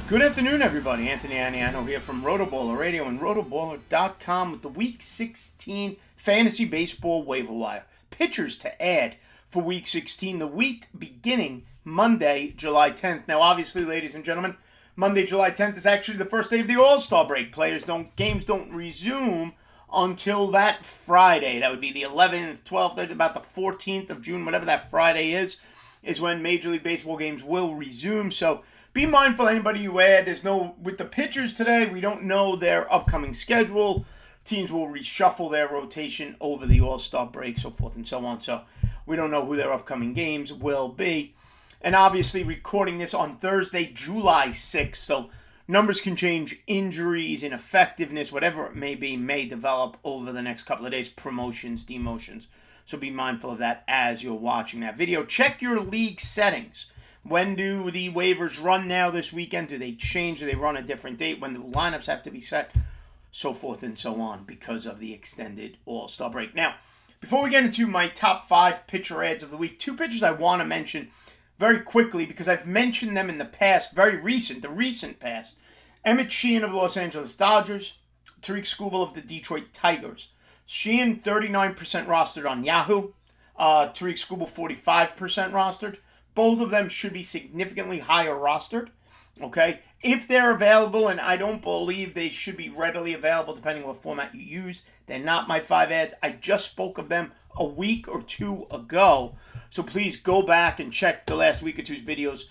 Good afternoon, everybody. Anthony Aniano here from RotoBaller Radio and rotoballer.com with the Week 16 Fantasy Baseball Waiver Wire. Pitchers to add for Week 16, the week beginning Monday, July 10th. Now, obviously, ladies and gentlemen, Monday, July 10th is actually the first day of the All-Star break. Games don't resume until that Friday. That would be the 11th, 12th, about the 14th of June, whatever that Friday is when Major League Baseball games will resume. So, be mindful, anybody you add. With the pitchers today, we don't know their upcoming schedule. Teams will reshuffle their rotation over the All-Star break, so forth and so on. So we don't know who their upcoming games will be. And obviously, recording this on Thursday, July 6th. So numbers can change, injuries, ineffectiveness, whatever it may be, may develop over the next couple of days. Promotions, demotions. So be mindful of that as you're watching that video. Check your league settings. When do the waivers run now this weekend? Do they change? Do they run a different date? When do lineups have to be set? So forth and so on because of the extended All-Star break. Now, before we get into my top 5 pitcher ads of the week, 2 pitchers I want to mention very quickly because I've mentioned them in the past, the recent past. Emmett Sheehan of the Los Angeles Dodgers, Tariq Skubal of the Detroit Tigers. Sheehan, 39% rostered on Yahoo. Tariq Skubal, 45% rostered. Both of them should be significantly higher rostered, okay? If they're available, and I don't believe they should be readily available depending on what format you use, they're not my 5 ads. I just spoke of them a week or 2 ago. So please go back and check the last week or 2's videos,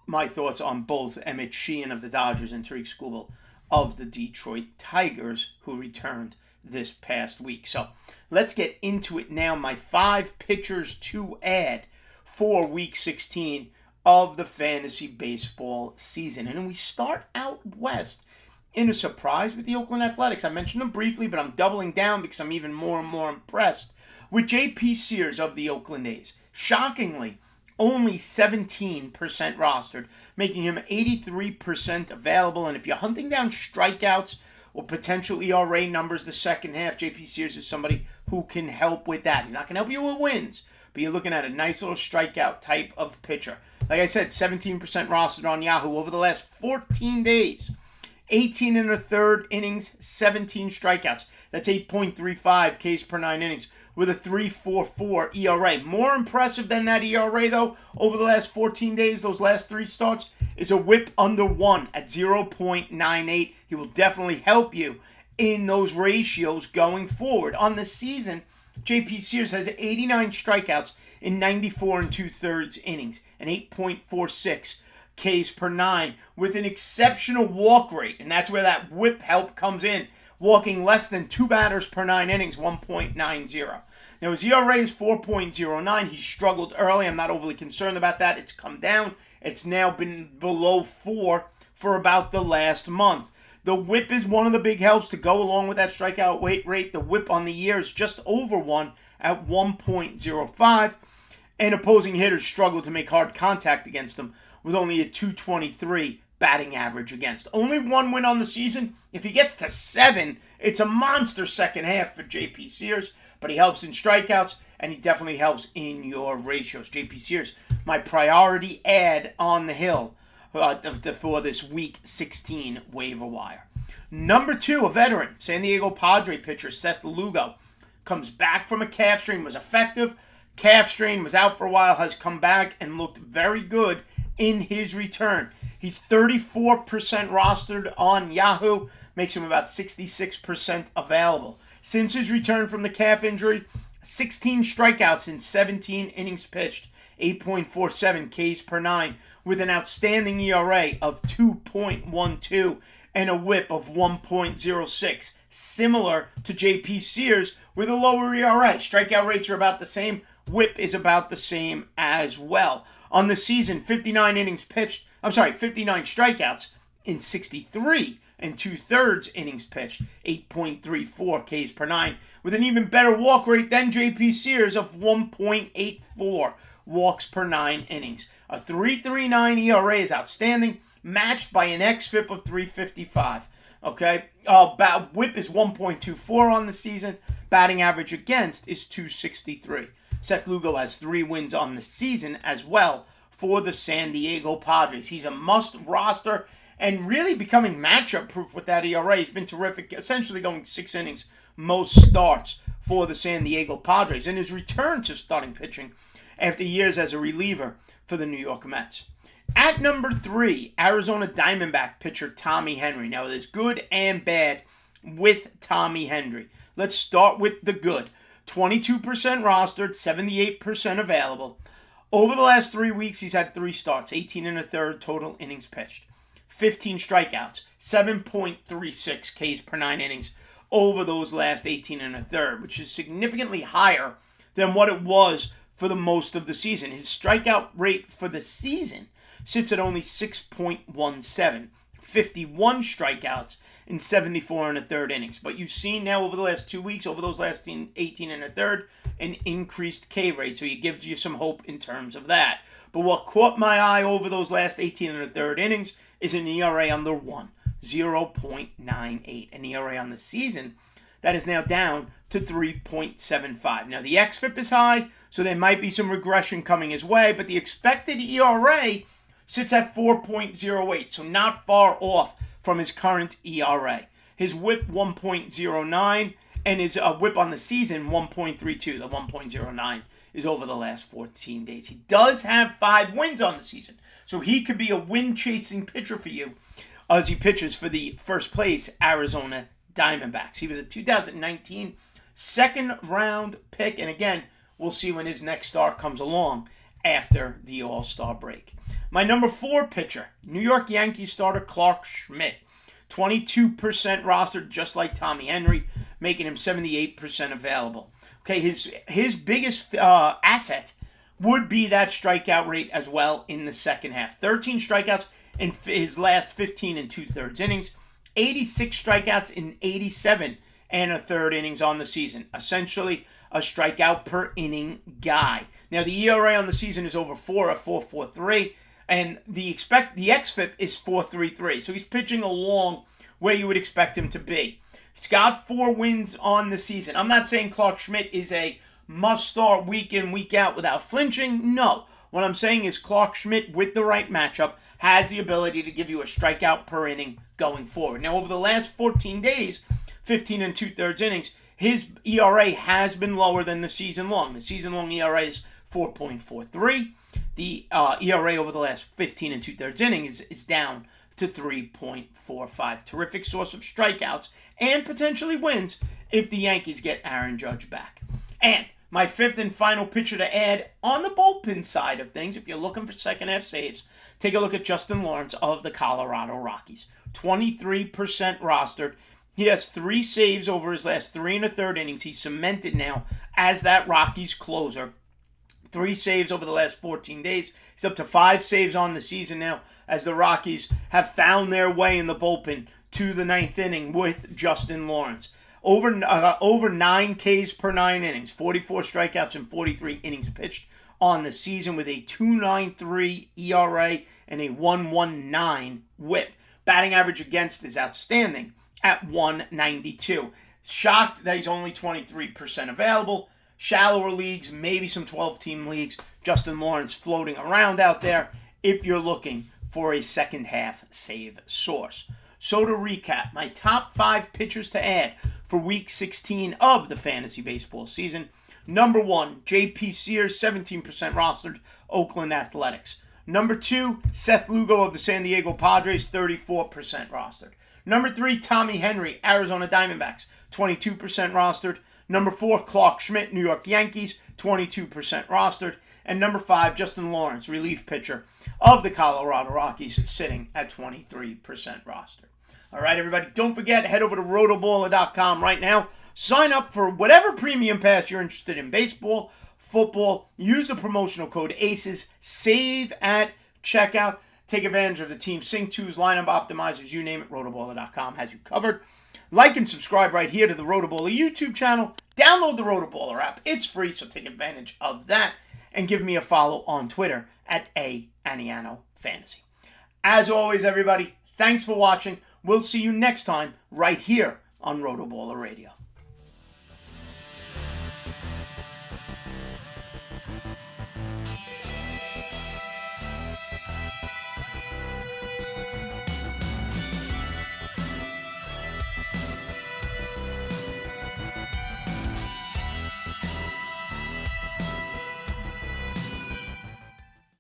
my thoughts on both Emmett Sheehan of the Dodgers and Tariq Skubal of the Detroit Tigers, who returned this past week. So let's get into it now. My 5 pitchers to add for Week 16 of the fantasy baseball season. And we start out west in a surprise with the Oakland Athletics. I mentioned them briefly, but I'm doubling down because I'm even more and more impressed with J.P. Sears of the Oakland A's. Shockingly, only 17% rostered, making him 83% available. And if you're hunting down strikeouts or potential ERA numbers the second half, J.P. Sears is somebody who can help with that. He's not going to help you with wins, but you're looking at a nice little strikeout type of pitcher. Like I said, 17% rostered on Yahoo over the last 14 days. 18 and a third innings, 17 strikeouts. That's 8.35 Ks per 9 innings with a 3.44 ERA. More impressive than that ERA, though, over the last 14 days, those last 3 starts, is a whip under 1 at 0.98. He will definitely help you in those ratios going forward. On the season, J.P. Sears has 89 strikeouts in 94 and 2/3 innings, and 8.46 Ks per 9 with an exceptional walk rate, and that's where that whip help comes in, walking less than 2 batters per 9 innings, 1.90. Now, his ERA is 4.09. He struggled early. I'm not overly concerned about that. It's come down. It's now been below 4 for about the last month. The whip is one of the big helps to go along with that strikeout rate. The whip on the year is just over 1 at 1.05. And opposing hitters struggle to make hard contact against him with only a 223 batting average against. Only 1 win on the season. If he gets to 7, it's a monster second half for J.P. Sears. But he helps in strikeouts, and he definitely helps in your ratios. J.P. Sears, my priority add on the hill for this Week 16 waiver wire. Number 2, a veteran, San Diego Padre pitcher Seth Lugo. Comes back from a calf strain, was effective. Calf strain, was out for a while, has come back and looked very good in his return. He's 34% rostered on Yahoo, makes him about 66% available. Since his return from the calf injury, 16 strikeouts in 17 innings pitched, 8.47 Ks per 9, with an outstanding ERA of 2.12 and a whip of 1.06, similar to J.P. Sears with a lower ERA. Strikeout rates are about the same. Whip is about the same as well. On the season, 59 strikeouts in 63 and 2/3 innings pitched, 8.34 Ks per 9, with an even better walk rate than J.P. Sears of 1.84 walks per 9 innings. A 3.39 ERA is outstanding, matched by an xFIP of 3.55. Okay, whip is 1.24 on the season. Batting average against is 2.63. Seth Lugo has 3 wins on the season as well for the San Diego Padres. He's a must roster and really becoming matchup proof with that ERA. He's been terrific, essentially going 6 innings most starts for the San Diego Padres, and his return to starting pitching after years as a reliever for the New York Mets. At number 3, Arizona Diamondback pitcher Tommy Henry. Now, there's good and bad with Tommy Henry. Let's start with the good. 22% rostered, 78% available. Over the last 3 weeks, he's had 3 starts, 18 and a third total innings pitched. 15 strikeouts, 7.36 Ks per 9 innings over those last 18 and a third, which is significantly higher than what it was for the most of the season. His strikeout rate for the season sits at only 6.17, 51 strikeouts in 74 and a third innings. But you've seen now over the last 2 weeks, over those last 18 and a third, an increased K rate. So it gives you some hope in terms of that. But what caught my eye over those last 18 and a third innings is an ERA under 1, 0.98. An ERA on the season that is now down to 3.75. Now the xFIP is high, so there might be some regression coming his way, but the expected ERA sits at 4.08, so not far off from his current ERA. His WHIP 1.09, and his WHIP on the season 1.32. The 1.09 is over the last 14 days. He does have 5 wins on the season, so he could be a win-chasing pitcher for you as he pitches for the first place Arizona Diamondbacks. He was a 2019 second-round pick, and again, we'll see when his next start comes along after the All-Star break. My number 4 pitcher, New York Yankees starter Clark Schmidt. 22% rostered, just like Tommy Henry, making him 78% available. Okay, his biggest asset would be that strikeout rate as well in the second half. 13 strikeouts in his last 15 and 2/3 innings. 86 strikeouts in 87 and a third innings on the season. Essentially, a strikeout per inning guy. Now, the ERA on the season is over 4 at 4.43, and the xFIP is 4.33. So he's pitching along where you would expect him to be. He's got 4 wins on the season. I'm not saying Clark Schmidt is a must-start week in, week out without flinching. No. What I'm saying is Clark Schmidt, with the right matchup, has the ability to give you a strikeout per inning going forward. Now, over the last 14 days, 15 and 2/3 innings, his ERA has been lower than the season long. The season long ERA is 4.43. The ERA over the last 15 and 2/3 innings is down to 3.45. Terrific source of strikeouts and potentially wins if the Yankees get Aaron Judge back. And my 5th and final pitcher to add on the bullpen side of things, if you're looking for second half saves, take a look at Justin Lawrence of the Colorado Rockies. 23% rostered. He has 3 saves over his last 3 1/3 innings. He's cemented now as that Rockies closer. 3 saves over the last 14 days. He's up to 5 saves on the season now as the Rockies have found their way in the bullpen to the 9th inning with Justin Lawrence. Over 9 Ks per 9 innings, 44 strikeouts and 43 innings pitched on the season with a 2.93 ERA and a 1.19 WHIP. Batting average against is outstanding at 192. Shocked that he's only 23% available. Shallower leagues, maybe some 12-team leagues. Justin Lawrence floating around out there if you're looking for a second half save source. So to recap, my top 5 pitchers to add for Week 16 of the fantasy baseball season. Number 1, J.P. Sears, 17% rostered, Oakland Athletics. Number 2, Seth Lugo of the San Diego Padres, 34% rostered. Number 3, Tommy Henry, Arizona Diamondbacks, 22% rostered. Number 4, Clark Schmidt, New York Yankees, 22% rostered. And number 5, Justin Lawrence, relief pitcher of the Colorado Rockies, sitting at 23% rostered. All right, everybody, don't forget, head over to rotoballer.com right now. Sign up for whatever premium pass you're interested in, baseball, football. Use the promotional code ACES. Save at checkout. Take advantage of the Team Sync 2's lineup optimizers. You name it, rotoballer.com has you covered. Like and subscribe right here to the RotoBaller YouTube channel. Download the RotoBaller app. It's free, so take advantage of that. And give me a follow on Twitter at @Aniano Fantasy. As always, everybody, thanks for watching. We'll see you next time right here on RotoBaller Radio.